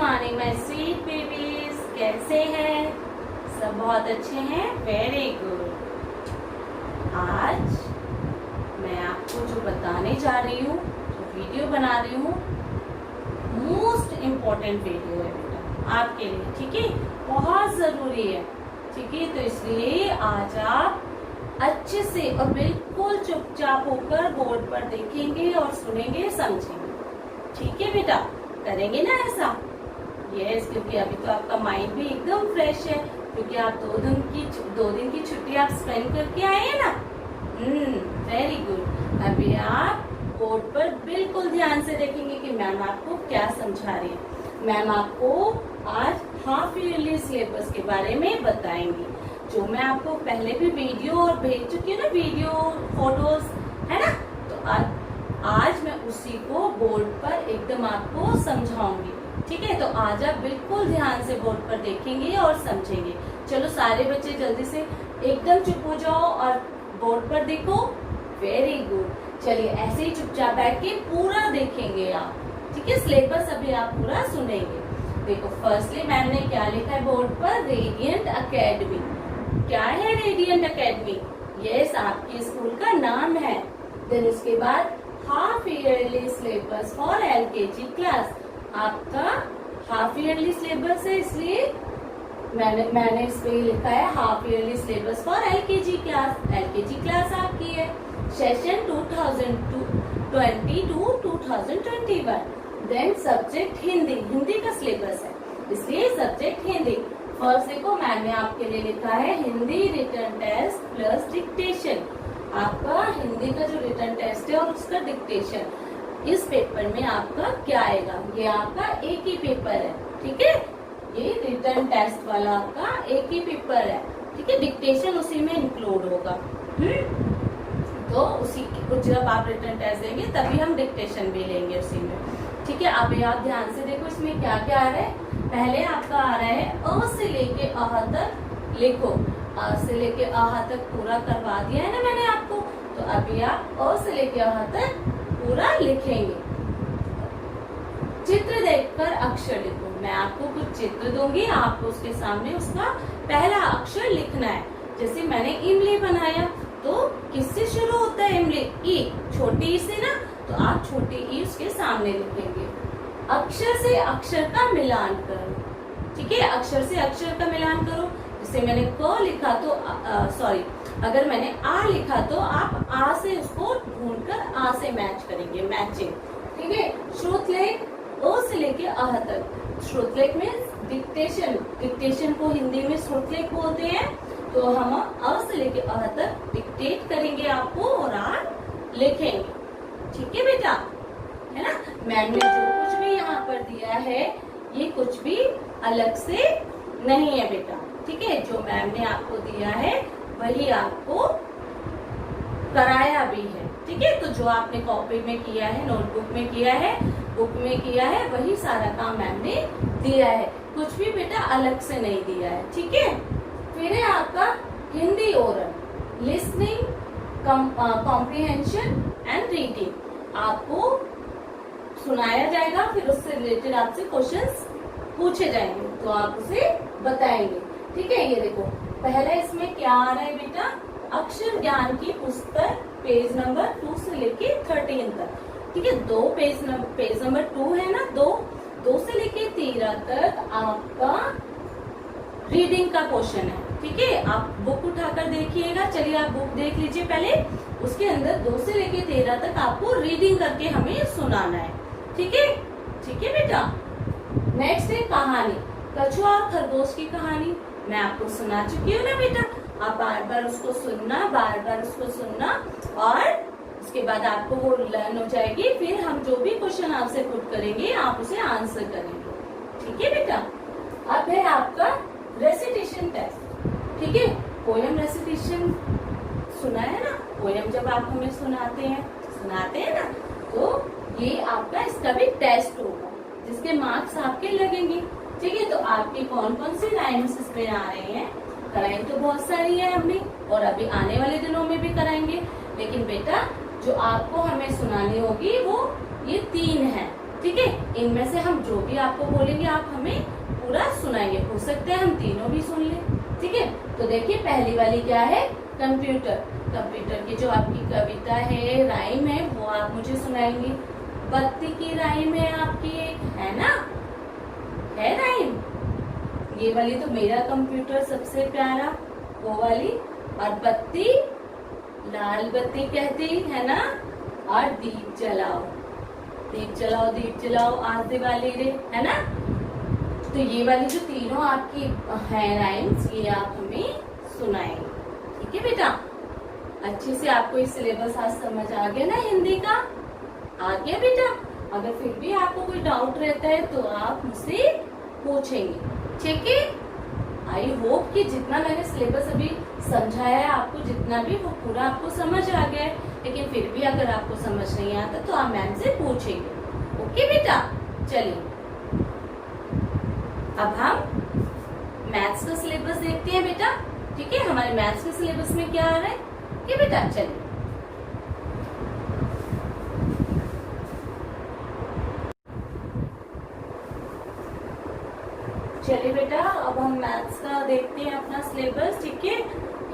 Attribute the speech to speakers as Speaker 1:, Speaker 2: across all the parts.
Speaker 1: Morning my sweet babies, कैसे हैं सब? बहुत अच्छे हैं, वेरी गुड। आज मैं आपको जो बताने जा रही हूँ, जो वीडियो बना रही हूँ, मोस्ट इम्पोर्टेंट वीडियो है बेटा आपके लिए, ठीक है? बहुत जरूरी है, ठीक है? तो इसलिए आज आप अच्छे से और बिल्कुल चुपचाप होकर बोर्ड पर देखेंगे और सुनेंगे, समझेंगे, ठीक है बेटा? करेंगे ना ऐसा? यस, क्योंकि अभी तो आपका माइंड भी एकदम फ्रेश है, क्योंकि आप दो दिन की छुट्टी आप स्पेंड करके आए हैं ना। Very good. अभी आप बोर्ड पर बिल्कुल ध्यान से देखेंगे कि मैम आपको क्या समझा रही है। मैम आपको आज हाफ ईयरली सिलेबस के बारे में बताएंगी, जो मैं आपको पहले भी वीडियो और भेज चुकी हूँ ना, वीडियो फोटोज, है ना? तो आज मैं उसी को बोर्ड पर एकदम आपको समझाऊंगी, ठीक है? तो आज आप बिल्कुल ध्यान से बोर्ड पर देखेंगे और समझेंगे। चलो सारे बच्चे जल्दी से एकदम चुप हो जाओ और बोर्ड पर देखो। Very good. चलिए ऐसे ही चुपचाप बैठ के पूरा देखेंगे आप, ठीक है? सिलेबस अभी आप पूरा सुनेंगे। देखो, फर्स्टली मैम ने क्या लिखा है बोर्ड पर? Radiant academy. क्या है रेडियंट अकेडमी? यस, आपके स्कूल का नाम है। देन उसके बाद half yearly syllabus for LKG class. आपका हाफ ईयरली सिलेबस है, इसलिए मैंने इस पे लिखा है half yearly syllabus for LKG class. LKG class आपकी है, session 2020 to 2021। Then subject Hindi, Hindi का सिलेबस है, इसलिए सब्जेक्ट हिंदी। फर्स्ट देखो, मैंने आपके लिए लिखा है Hindi written test plus dictation. आपका हिंदी का जो रिटन टेस्ट है और उसका डिक्टेशन, इस पेपर में आपका क्या आएगा? ये आपका एक ही पेपर है, ठीक है? ये रिटन टेस्ट वाला आपका एक ही पेपर है, ठीक है? डिक्टेशन उसी में इंक्लूड होगा। तो उसी जब आप रिटन टेस्ट देंगे तभी हम डिक्टेशन भी लेंगे उसी में, ठीक है? अभी आप ध्यान से देखो, इसमें क्या क्या आ रहा है। पहले आपका आ रहा है अ से लेके अह तक लिखो। अ से लेके अह तक पूरा करवा दिया है ना मैंने आपको, तो अभी आप अ से लेके अह तक पूरा लिखेंगे। चित्र देखकर अक्षर लिखो। मैं आपको कुछ चित्र दूंगी, आपको उसके सामने उसका पहला अक्षर लिखना है। जैसे मैंने इमली बनाया, तो किससे शुरू होता है इमली? ई, छोटी ई से ना, तो आप छोटी ई उसके सामने लिखेंगे। अक्षर से अक्षर का मिलान करो, ठीक है? अक्षर से अक्षर का मिलान करो। जैसे मैंने क लिखा तो सॉरी, अगर मैंने आ लिखा तो आप आ से उसको ढूंढकर आ से मैच करेंगे, मैचिंग, ठीक है? श्रुतलेख ओ से लेके अह तक। श्रुतलेख में डिक्टेशन, डिक्टेशन को हिंदी में श्रुतलेख बोलते हैं। तो हम अ से लेके अह तक डिक्टेट करेंगे आपको और आप लिखेंगे, ठीक है बेटा? है ना? मैम ने जो कुछ भी यहाँ पर दिया है, ये कुछ भी अलग से नहीं है बेटा, ठीक है? जो मैम ने आपको दिया है वही आपको कराया भी है, ठीक है? तो जो आपने कॉपी में किया है, नोटबुक में किया है, बुक में किया है, वही सारा काम मैम ने दिया है। कुछ भी बेटा अलग से नहीं दिया है, ठीक है? फिर है आपका Hindi oral, listening, comprehension and reading. आपको सुनाया जाएगा, फिर उससे रिलेटेड आपसे क्वेश्चंस पूछे जाएंगे, तो आप उसे बताएंगे, ठीक है? ये देखो, पहले इसमें क्या आ रहा है बेटा? अक्षर ज्ञान की पुस्तक, पेज नंबर 2 से लेके 13 तक, ठीक है? दो पेज नंबर 2 है ना, 2 से लेके 13 तक आपका रीडिंग का क्वेश्चन है, ठीक है? आप बुक उठाकर देखिएगा। चलिए आप बुक देख लीजिए पहले, उसके अंदर 2 से लेके 13 तक आपको रीडिंग करके हमें सुनाना है, ठीक है? ठीक है बेटा? नेक्स्ट है कहानी, कछुआ और खरगोश की कहानी। मैं आपको सुना चुकी हूँ ना बेटा, आप बार बार उसको सुनना, बार बार उसको सुनना, और उसके बाद आपको वो लर्न हो जाएगी। फिर हम जो भी क्वेश्चन आपसे पुट करेंगे, आप उसे आंसर करेंगे, ठीक है बेटा? अब है आपका रेसिटेशन टेस्ट, ठीक है? पोयम रेसिटेशन सुना है ना? पोयम जब आप हमें सुनाते हैं ना, तो ये आपका इसका भी टेस्ट होगा, जिसके मार्क्स आपके लगेंगे, ठीक है? तो आपके कौन कौन से राइम्स इसमें आ रहे हैं? कराई तो बहुत सारी है हमने, और अभी आने वाले दिनों में भी कराएंगे, लेकिन बेटा जो आपको हमें सुनानी होगी वो ये 3 है, ठीक है। इनमें से हम जो भी आपको बोलेंगे आप हमें पूरा सुनाएंगे, हो सकता है हम तीनों भी सुन लें, ठीक है। तो देखिए पहली वाली क्या है, कंप्यूटर। कंप्यूटर की जो आपकी कविता है, राइम है, वो आप मुझे सुनाएंगे। बत्ती की राइम है आपकी एक, है ना, है राइम। ये वाली तो मेरा कंप्यूटर सबसे प्यारा, वो वाली। और बत्ती, लाल बत्ती कहती है ना, और दीप जलाओ, दीप जलाओ, दीप जलाओ आज दिवाली रे, है ना। तो ये वाली जो तीनों आपकी है राइम्स, ये आप हमें सुनाएंगे, ठीक है बेटा। अच्छे से आपको इस सिलेबस आज समझ आ गया ना हिंदी का, आ गया बेटा। अगर फिर भी आपको कोई डाउट रहता है तो आप मुझसे पूछेंगे, ठीक है। आई होप कि जितना मैंने सिलेबस अभी समझाया है आपको, जितना भी वो पूरा आपको समझ आ गया है। लेकिन फिर भी अगर आपको समझ नहीं आता तो आप मैम से पूछेंगे, ओके बेटा। चलिए अब हम मैथ्स का सिलेबस देखते हैं बेटा, ठीक है। हमारे मैथ्स के सिलेबस में क्या आ रहा है, ठीक बेटा। चलिए चलिए बेटा, अब हम मैथ्स का देखते हैं अपना सिलेबस, ठीक है।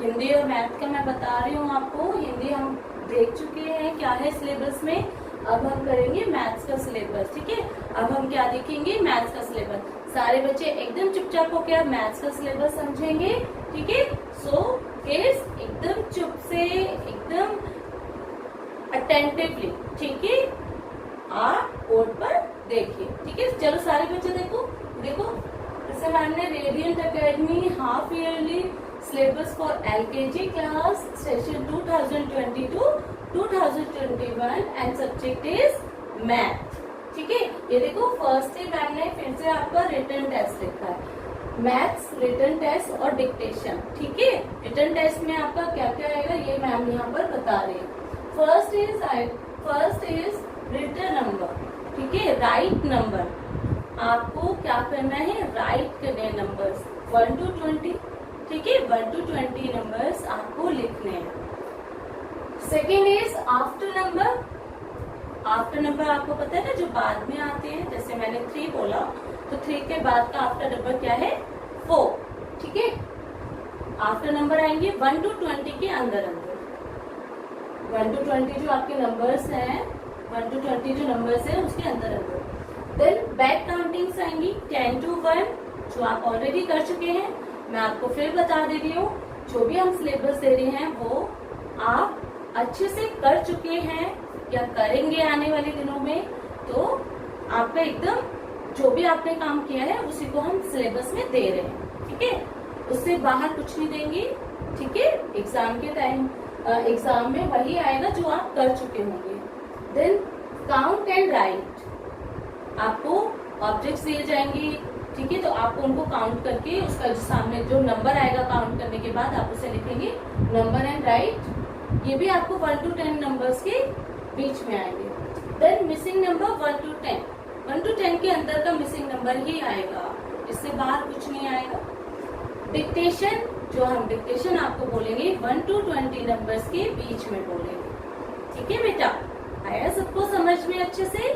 Speaker 1: हिंदी और मैथ का मैं बता रही हूँ आपको। हिंदी हम देख चुके हैं क्या है सिलेबस में, अब हम करेंगे मैथ्स का सिलेबस, ठीक है। अब हम क्या देखेंगे, मैथ्स का सिलेबस। सारे बच्चे एकदम चुपचाप होकर आप मैथ्स का सिलेबस समझेंगे, ठीक है। सो किड्स एकदम चुप से, एकदम अटेंटिवली, ठीक है, आप बोर्ड पर देखिए, ठीक है। चलो सारे बच्चे देखो, देखो जैसे मैम ने radiant academy half yearly syllabus for LKG class session 2022-2021 and subject is math, ठीक है। ये देखो फर्स्ट डे मैम ने फिर से आपका रिटन टेस्ट लिखा है, मैथ्स रिटन टेस्ट और डिक्टेशन, ठीक है। रिटन टेस्ट में आपका क्या क्या आएगा ये मैम यहाँ पर बता रही है। फर्स्ट इज रिटन नंबर, ठीक है, राइट नंबर। आपको क्या करना है, राइट करने हैं नंबर्स 1 to 20, ठीक है। 1 to 20 नंबर्स आपको लिखने हैं। Second is after number. After number आपको पता है ना जो बाद में आते हैं, जैसे मैंने 3 बोला तो 3 के बाद का आफ्टर नंबर क्या है, 4, ठीक है। आफ्टर नंबर आएंगे 1 to 20 के अंदर अंदर। 1 to 20 जो आपके नंबर्स हैं, 1 to 20 जो नंबर्स हैं उसके अंदर अंदर। देन बैक काउंटिंग्स आएंगी 10 to 1 जो आप ऑलरेडी कर चुके हैं। मैं आपको फिर बता दे रही हूँ, जो भी हम सिलेबस दे रहे हैं वो आप अच्छे से कर चुके हैं या करेंगे आने वाले दिनों में, तो आपका एकदम जो भी आपने काम किया है उसी को हम सिलेबस में दे रहे हैं, ठीक है। उससे बाहर कुछ नहीं देंगे, ठीक है। एग्जाम के टाइम एग्जाम में वही आएगा जो आप कर चुके होंगे। देन काउंट एंड राइट, आपको ऑब्जेक्ट्स दिए जाएंगे, ठीक है। तो आपको उनको काउंट करके उसका जो सामने जो नंबर आएगा काउंट करने के बाद आप उसे लिखेंगे नंबर एंड राइट। ये भी आपको 1 to 10 नंबर्स के बीच में आएंगे। Then missing number 1 to 10, 1 to 10 के अंदर का मिसिंग नंबर ही आएगा, इससे बाहर कुछ नहीं आएगा। डिक्टेशन, जो हम डिक्टेशन आपको बोलेंगे 1 to 20 नंबर्स के बीच में बोलेंगे, ठीक है बेटा। आया सबको समझ में अच्छे से,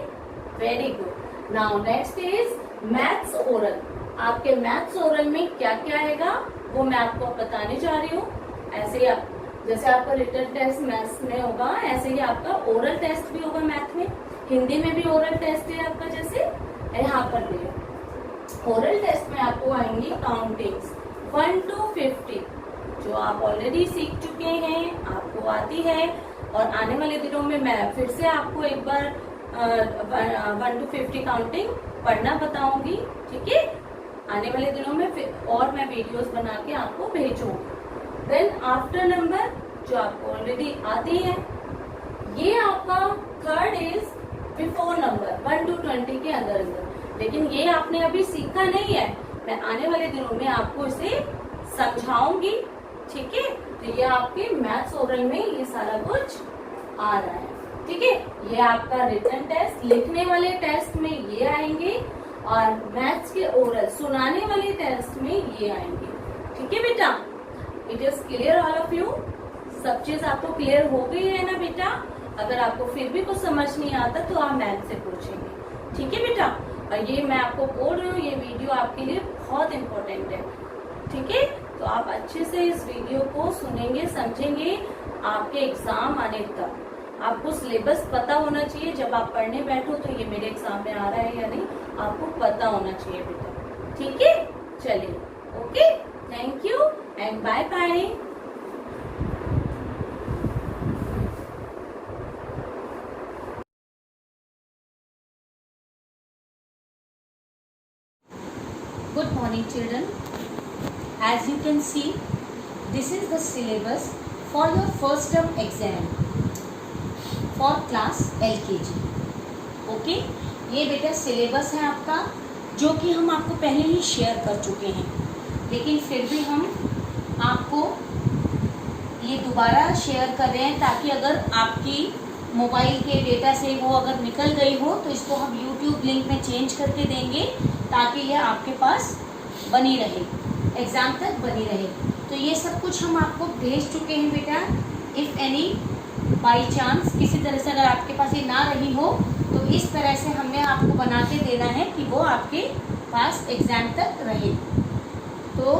Speaker 1: very good. Now next is maths oral. आपके मैथ्स ओरल में क्या क्या आएगा वो मैं आपको बताने जा रही हूँ। ऐसे ही आप जैसे आपका रिटन टेस्ट मैथ्स में होगा, ऐसे ही आपका ओरल टेस्ट भी होगा मैथ में। हिंदी में भी ओरल टेस्ट है आपका, जैसे यहाँ पर भी है। ओरल टेस्ट में आपको आएंगी काउंटिंग्स 1 to 50 जो आप ऑलरेडी सीख चुके हैं, आपको आती है। और आने वाले दिनों में मैं फिर से आपको एक बार 1 to 50 काउंटिंग पढ़ना बताऊंगी, ठीक है। आने वाले दिनों में फिर और मैं वीडियोस बना के आपको भेजूंगी। देन आफ्टर नंबर जो आपको ऑलरेडी आती है, ये आपका third is before number 1 to 20 के अंदर अंदर। लेकिन ये आपने अभी सीखा नहीं है, मैं आने वाले दिनों में आपको इसे समझाऊंगी, ठीक है। तो ये आपके मैथ्स ओरल में ये सारा कुछ आ रहा है, ठीक है। ये आपका रिटन टेस्ट, लिखने वाले टेस्ट में ये आएंगे, और मैथ्स के ओरल सुनाने वाले टेस्ट में ये आएंगे, ठीक है बेटा। It is clear all of you, सब चीज आपको क्लियर हो गई है ना बेटा। अगर आपको फिर भी कुछ समझ नहीं आता तो आप मैम से पूछेंगे, ठीक है बेटा, और ये मैं आपको बोल रही हूँ, ये वीडियो आपके लिए बहुत इम्पोर्टेंट है। ठीक है, तो आप अच्छे से इस वीडियो को सुनेंगे, समझेंगे, आपके एग्जाम आने तक आपको सिलेबस पता होना चाहिए। जब आप पढ़ने बैठो तो ये मेरे एग्जाम में आ रहा है या नहीं, आपको पता होना चाहिए बेटा। ठीक है, चलिए, okay, thank you and bye bye.
Speaker 2: Good morning children. As you can see, this is the syllabus for your first term exam for class LKG. Okay? ये बेटा सिलेबस है आपका, जो कि हम आपको पहले ही शेयर कर चुके हैं, लेकिन फिर भी हम आपको ये दोबारा शेयर कर रहे हैं ताकि अगर आपकी मोबाइल के डेटा से वो अगर निकल गई हो तो इसको हम YouTube लिंक में चेंज करके देंगे ताकि ये आपके पास बनी रहे, एग्ज़ाम तक बनी रहे। तो ये सब कुछ हम आपको भेज चुके हैं बेटा। इफ़ एनी बाई चांस किसी तरह से अगर आपके पास ये ना रही हो तो इस तरह से हमने आपको बना के देना है कि वो आपके पास एग्ज़ाम तक रहे। तो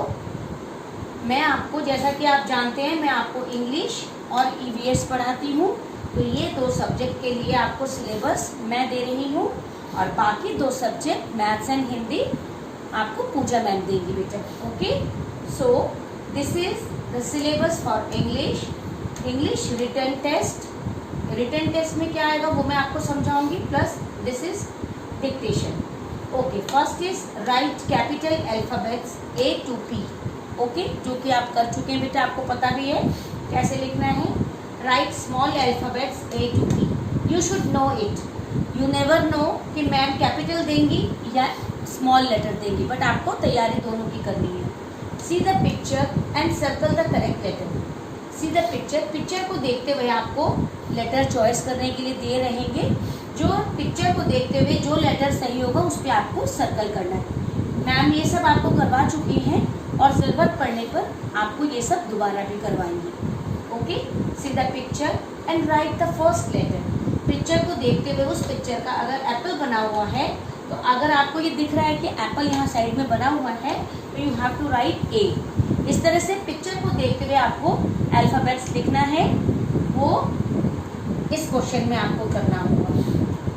Speaker 2: मैं आपको, जैसा कि आप जानते हैं, मैं आपको इंग्लिश और EVS पढ़ाती हूँ, तो ये 2 सब्जेक्ट के लिए आपको सिलेबस मैं दे रही हूँ और बाकी 2 सब्जेक्ट मैथ्स एंड हिंदी आपको पूजा मैम देंगी बेटा। Okay, so this is the syllabus for English written test. Written test में क्या आएगा वो मैं आपको समझाऊंगी, plus this is dictation. Okay, first is write capital alphabets A to P। ओके, जो कि आप कर चुके हैं बेटा, आपको पता भी है कैसे लिखना है। Right small alphabets A to P, you should know it. You never know कि मैम कैपिटल देंगी या स्मॉल लेटर देंगी, बट आपको तैयारी दोनों की करनी है। See the picture and circle the correct letter. See the picture को देखते हुए आपको लेटर चॉइस करने के लिए दे रहेंगे। जो पिक्चर को देखते हुए जो लेटर सही होगा उस पर आपको सर्कल करना है। मैम ये सब आपको करवा चुकी हैं और ज़रूरत पड़ने पर आपको ये सब दोबारा भी करवाएंगे। Okay, see the picture and write the first letter. Picture को देखते हुए उस पिक्चर का अगर एप्पल बना हुआ है तो अगर आपको ये दिख रहा है कि एप्पल यहाँ साइड में बना हुआ है तो you have to write A। इस तरह से पिक्चर को देखते हुए आपको अल्फ़ाबेट्स लिखना है, वो इस क्वेश्चन में आपको करना होगा।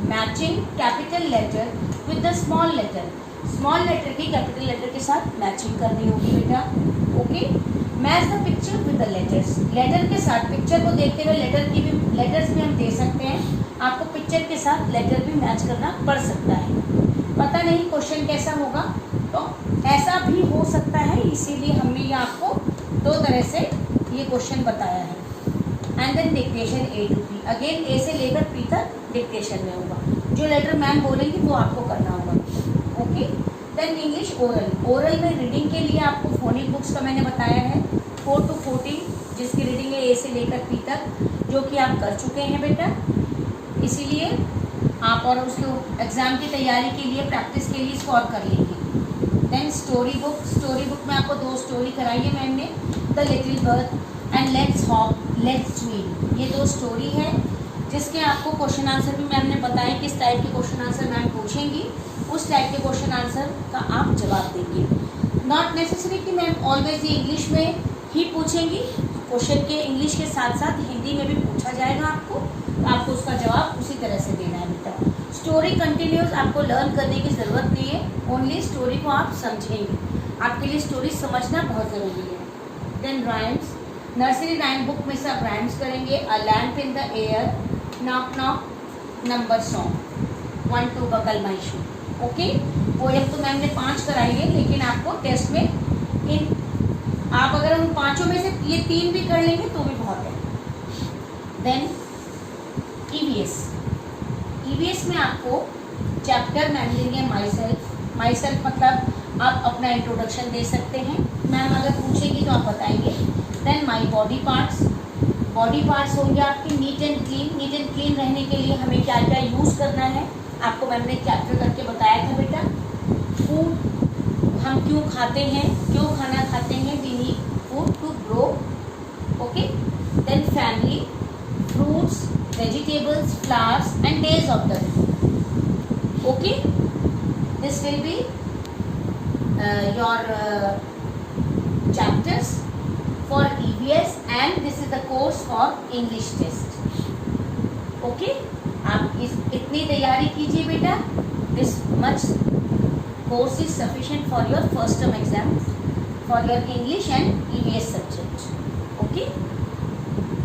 Speaker 2: Matching capital letter with the small letter. Small letter की कैपिटल लेटर के साथ मैचिंग करनी होगी बेटा। Okay, match the picture with the letters. Letter के साथ पिक्चर को देखते हुए लेटर्स भी हम दे सकते हैं, आपको पिक्चर के साथ लेटर भी मैच करना पड़ सकता है। पता नहीं क्वेश्चन कैसा होगा, तो ऐसा भी हो सकता है, इसीलिए हमने ये आपको 2 तरह से ये क्वेश्चन बताया है। And then dictation A to P। Again A से लेकर P तक डिक्टेशन में होगा, जो लेटर मैम बोलेंगी वो आपको करना होगा। ओके, देन इंग्लिश ओरल में रीडिंग के लिए आपको फोनिक बुक्स का मैंने बताया है 4 to 14, जिसकी रीडिंग है A से लेकर P तक, जो कि आप कर चुके हैं बेटा। इसीलिए आप और उसको एग्ज़ाम की तैयारी के लिए, प्रैक्टिस के लिए इसको और कर लेंगे। देन स्टोरी बुक में आपको 2 स्टोरी कराई है मैम ने, the little bird and let's hop let's swim. ये 2 स्टोरी है जिसके आपको क्वेश्चन आंसर भी मैम ने बताया किस टाइप के क्वेश्चन आंसर मैम पूछेंगी, उस टाइप के क्वेश्चन आंसर का आप जवाब देंगे। नॉट नेसेसरी कि मैम ऑलवेज ये इंग्लिश में ही पूछेंगी, क्वेश्चन के इंग्लिश के साथ साथ हिंदी में भी पूछा जाएगा आपको, तो आपको उसका जवाब उसी तरह से देना है बेटा। स्टोरी कंटिन्यूस आपको लर्न करने की ज़रूरत नहीं है, ओनली स्टोरी को आप समझेंगे, आपके लिए स्टोरी समझना बहुत ज़रूरी है। Then rhymes, nursery rhyme book में सब राइम्स करेंगे। A lamp in the air, knock knock, number song, 1 2 buckle my shoe. Okay, poem तो मैम ने 5 कराई है, लेकिन आपको टेस्ट में आप अगर उन 5 में से ये 3 भी कर लेंगे तो भी बहुत है। देन EVS में आपको चैप्टर मैम देंगे माई सेल्फ मतलब आप अपना इंट्रोडक्शन दे सकते हैं, मैम अगर पूछेगी तो आप बताएंगे। देन माई बॉडी पार्ट्स होंगे आपके नीट एंड क्लीन रहने के लिए हमें क्या क्या यूज़ करना है, आपको मैम ने चैप्टर करके बताया था बेटा। फूड, हम क्यों खाते हैं, क्यों खाना खाते हैं, we need food to grow. Okay, then family, fruits, vegetables, flowers and days of the week. Okay, this will be your chapters for EVS and this is the course for English test. Okay, आप इतनी तैयारी कीजिए बेटा. This much course is sufficient for your first term exam for your English and EVS subject. Okay.